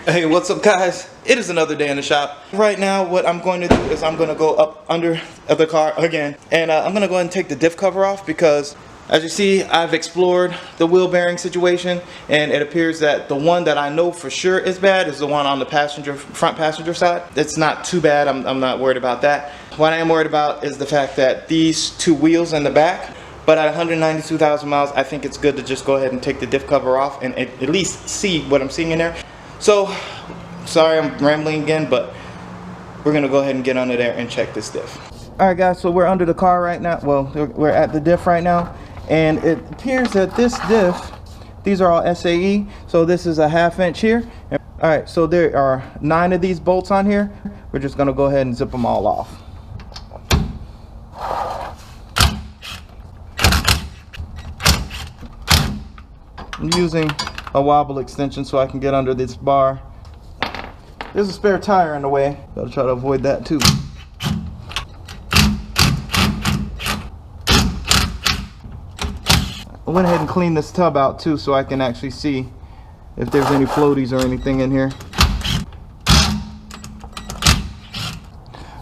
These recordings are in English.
Hey, what's up guys? It is another day in the shop. Right now what I'm going to do is I'm going to go up under the car again, and I'm going to go ahead and take the diff cover off because as you see I've explored the wheel bearing situation, and it appears that the one that I know for sure is bad is the one on the front passenger side. It's not too bad. I'm not worried about that. What I am worried about is the fact that these two wheels in the back, but at 192,000 miles I think it's good to just go ahead and take the diff cover off and at least see what I'm seeing in there. So, sorry I'm rambling again, but we're gonna go ahead and get under there and check this diff. Alright guys, so we're under the car right now. Well, we're at the diff right now, and it appears that this diff, these are all SAE, so this is a 1/2 inch here. Alright, so there are 9 of these bolts on here. We're just gonna go ahead and zip them all off. I'm using a wobble extension so I can get under this bar. There's a spare tire in the way. Gotta try to avoid that too. I went ahead and cleaned this tub out too so I can actually see if there's any floaties or anything in here.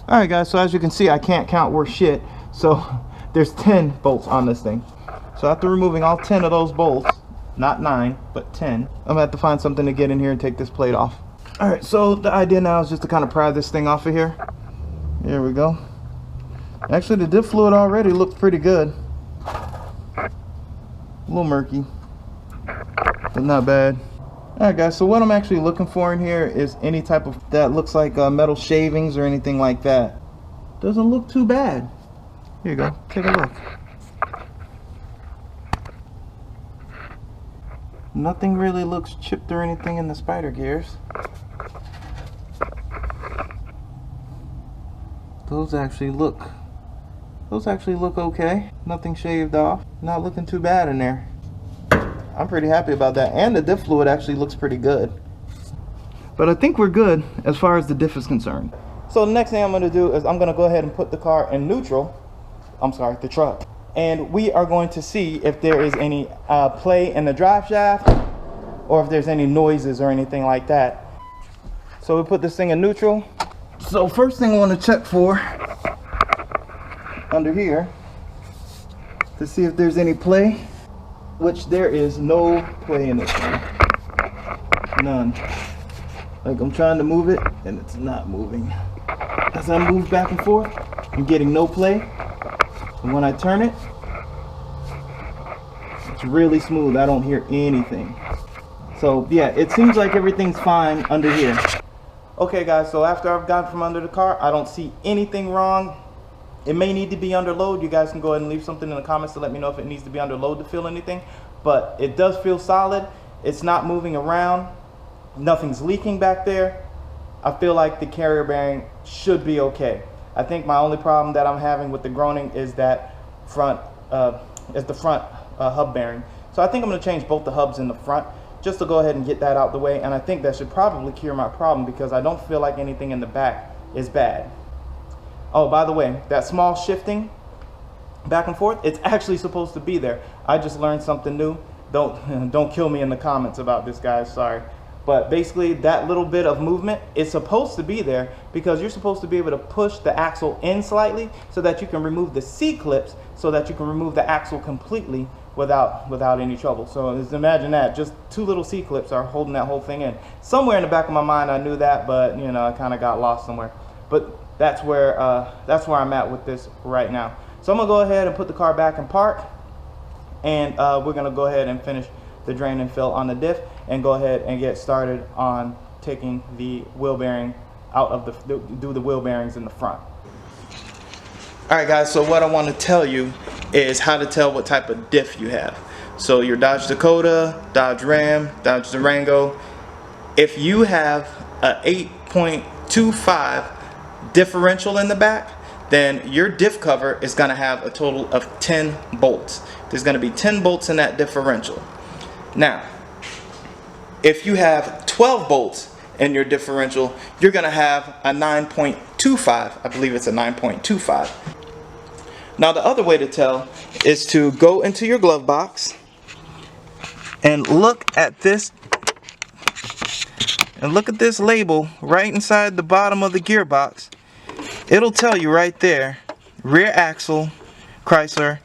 Alright guys, so as you can see I can't count worth shit. So there's 10 bolts on this thing. So after removing all 10 of those bolts, not 9, but 10, I'm gonna have to find something to get in here and take this plate off. Alright, so the idea now is just to kind of pry this thing off of here. There we go. Actually, the diff fluid already looked pretty good. A little murky, but not bad. Alright guys, so what I'm actually looking for in here is any type of, that looks like metal shavings or anything like that. Doesn't look too bad. Here you go, take a look. Nothing really looks chipped or anything in the spider gears. Those actually look okay. Nothing shaved off. Not looking too bad in there. I'm pretty happy about that. And the diff fluid actually looks pretty good. But I think we're good as far as the diff is concerned. So the next thing I'm going to do is I'm going to go ahead and put the car in neutral. I'm sorry, the truck. And we are going to see if there is any play in the drive shaft or if there's any noises or anything like that. So we put this thing in neutral. So first thing I want to check for under here to see if there's any play, which there is no play in this thing. None. Like I'm trying to move it and it's not moving. As I move back and forth, I'm getting no play. And when I turn it, it's really smooth. I don't hear anything. So yeah, it seems like everything's fine under here. Okay guys, so after I've gotten from under the car, I don't see anything wrong. It may need to be under load. You guys can go ahead and leave something in the comments to let me know if it needs to be under load to feel anything. But it does feel solid. It's not moving around. Nothing's leaking back there. I feel like the carrier bearing should be okay. I think my only problem that I'm having with the groaning is that front hub bearing. So I think I'm going to change both the hubs in the front just to go ahead and get that out the way, and I think that should probably cure my problem because I don't feel like anything in the back is bad. Oh, by the way, that small shifting back and forth, it's actually supposed to be there. I just learned something new. Don't kill me in the comments about this, guys, sorry. But basically that little bit of movement is supposed to be there because you're supposed to be able to push the axle in slightly so that you can remove the C-clips so that you can remove the axle completely without any trouble. So just imagine that, just 2 little C-clips are holding that whole thing in. Somewhere in the back of my mind I knew that, but you know, I kind of got lost somewhere. But that's where I'm at with this right now. So I'm gonna go ahead and put the car back in park, and we're gonna go ahead and finish the drain and fill on the diff and go ahead and get started on taking the wheel bearing out of do the wheel bearings in the front. Alright guys, so what I want to tell you is how to tell what type of diff you have. So your Dodge Dakota, Dodge Ram, Dodge Durango, if you have a 8.25 differential in the back, then your diff cover is going to have a total of 10 bolts. There's going to be 10 bolts in that differential. Now, if you have 12 bolts in your differential, you're going to have a 9.25. I believe it's a 9.25. Now the other way to tell is to go into your glove box and look at this and look at this label right inside the bottom of the gearbox. It'll tell you right there, rear axle, Chrysler,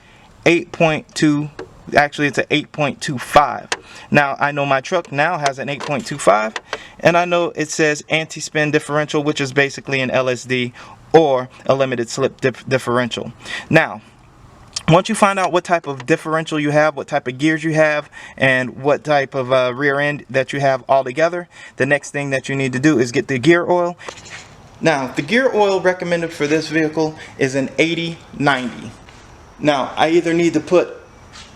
8.2. Actually, it's an 8.25. Now, I know my truck now has an 8.25, and I know it says anti-spin differential, which is basically an LSD or a limited slip differential. Now, once you find out what type of differential you have, what type of gears you have, and what type of rear end that you have all together, the next thing that you need to do is get the gear oil. Now, the gear oil recommended for this vehicle is an 80/90. Now, I either need to put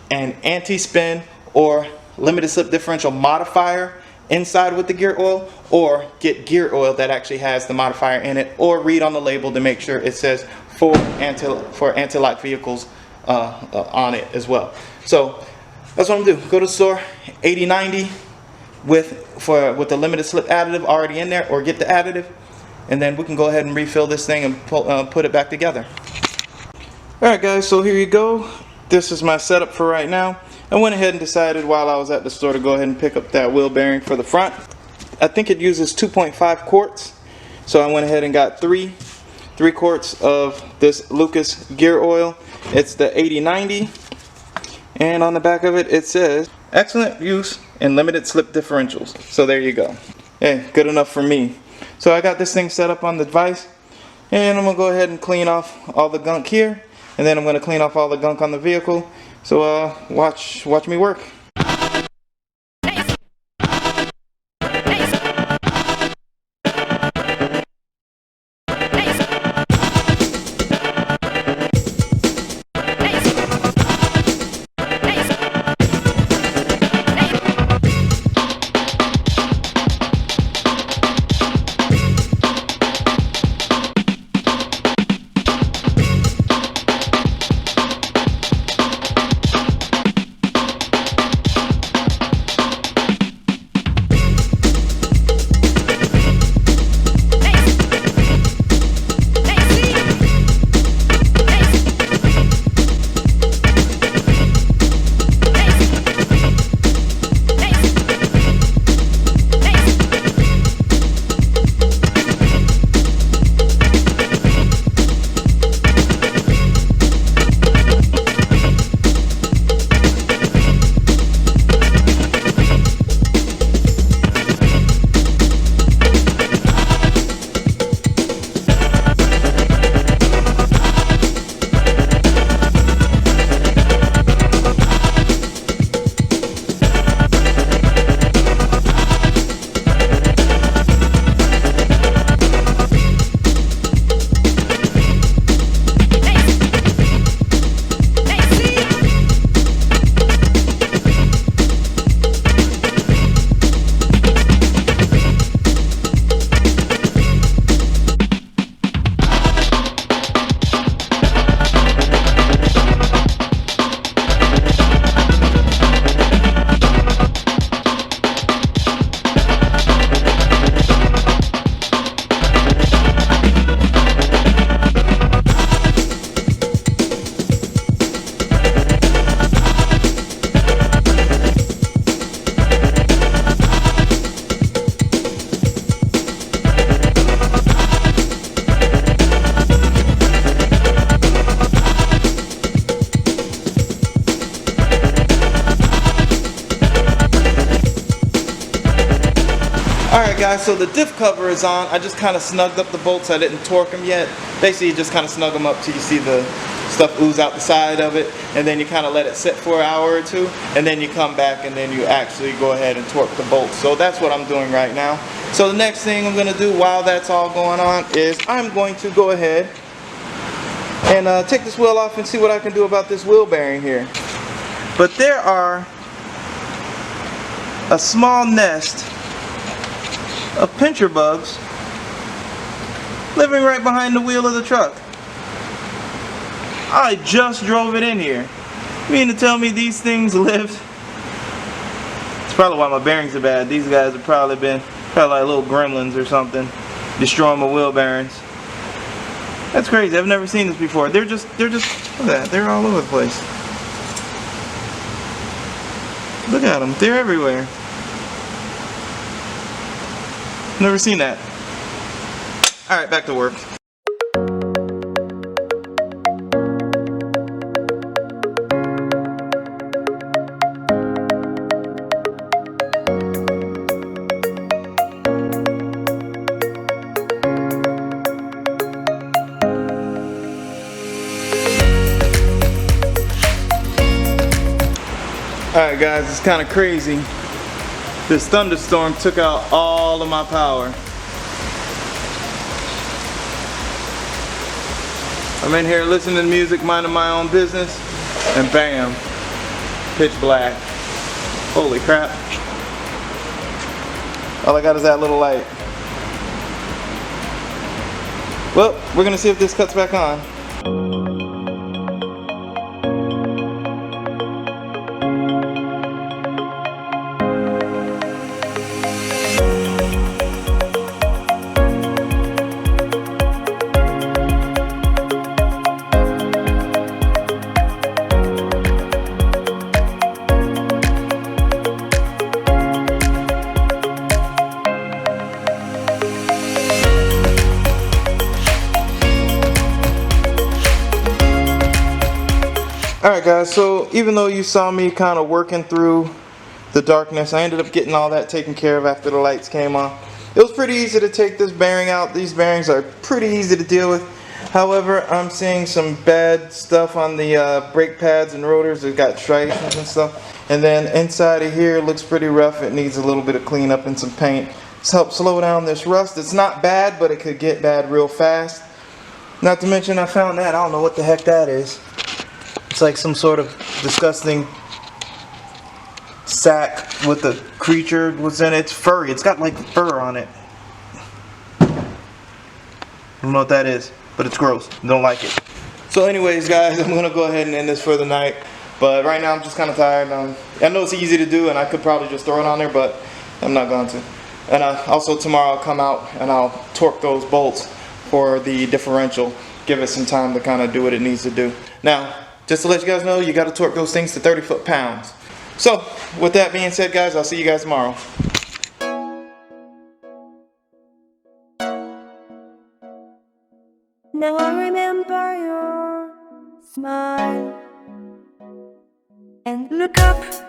an anti-spin or limited slip differential modifier inside with the gear oil, or get gear oil that actually has the modifier in it, or read on the label to make sure it says for anti-lock vehicles on it as well. So that's what I'm gonna do. Go to the store, 80/90 with the limited slip additive already in there, or get the additive, and then we can go ahead and refill this thing and put it back together. Alright guys, so here you go. This is my setup for right now. I went ahead and decided while I was at the store to go ahead and pick up that wheel bearing for the front. I think it uses 2.5 quarts, so I went ahead and got 3 quarts of this Lucas gear oil. It's the 80/90, and on the back of it says excellent use in limited slip differentials. So there you go. Hey, good enough for me. So I got this thing set up on the device, and I'm gonna go ahead and clean off all the gunk here, and then I'm gonna clean off all the gunk on the vehicle. So watch me work. Alright guys, so the diff cover is on. I just kind of snugged up the bolts. I didn't torque them yet. Basically, you just kind of snug them up till you see the stuff ooze out the side of it, and then you kind of let it sit for an hour or two, and then you come back and then you actually go ahead and torque the bolts. So that's what I'm doing right now. So the next thing I'm going to do while that's all going on is I'm going to go ahead and take this wheel off and see what I can do about this wheel bearing here. But there are a small nest of pincher bugs living right behind the wheel of the truck. I just drove it in here. You mean to tell me these things lived? It's probably why my bearings are bad. These guys have probably like little gremlins or something, destroying my wheel bearings. That's crazy. I've never seen this before. They're just look at that. They're all over the place. Look at them. They're everywhere. Never seen that. Alright, back to work. Alright guys, it's kind of crazy. This thunderstorm took out all of my power. I'm in here listening to music, minding my own business, and bam, pitch black. Holy crap. All I got is that little light. Well, we're gonna see if this cuts back on. Alright guys, so even though you saw me kind of working through the darkness, I ended up getting all that taken care of after the lights came on. It was pretty easy to take this bearing out. These bearings are pretty easy to deal with. However, I'm seeing some bad stuff on the brake pads and rotors. They've got striations and stuff. And then inside of here looks pretty rough. It needs a little bit of cleanup and some paint. This helps slow down this rust. It's not bad, but it could get bad real fast. Not to mention I found that. I don't know what the heck that is. It's like some sort of disgusting sack with a creature was in it. It's furry. It's got like fur on it. I don't know what that is, but it's gross. Don't like it. So anyways guys, I'm gonna go ahead and end this for the night. But right now I'm just kind of tired. I know it's easy to do and I could probably just throw it on there, but I'm not going to. And also tomorrow I'll come out and I'll torque those bolts for the differential. Give it some time to kind of do what it needs to do. Now, just to let you guys know, you got to torque those things to 30 foot-pounds. So, with that being said, guys, I'll see you guys tomorrow. Now I remember your smile and look up.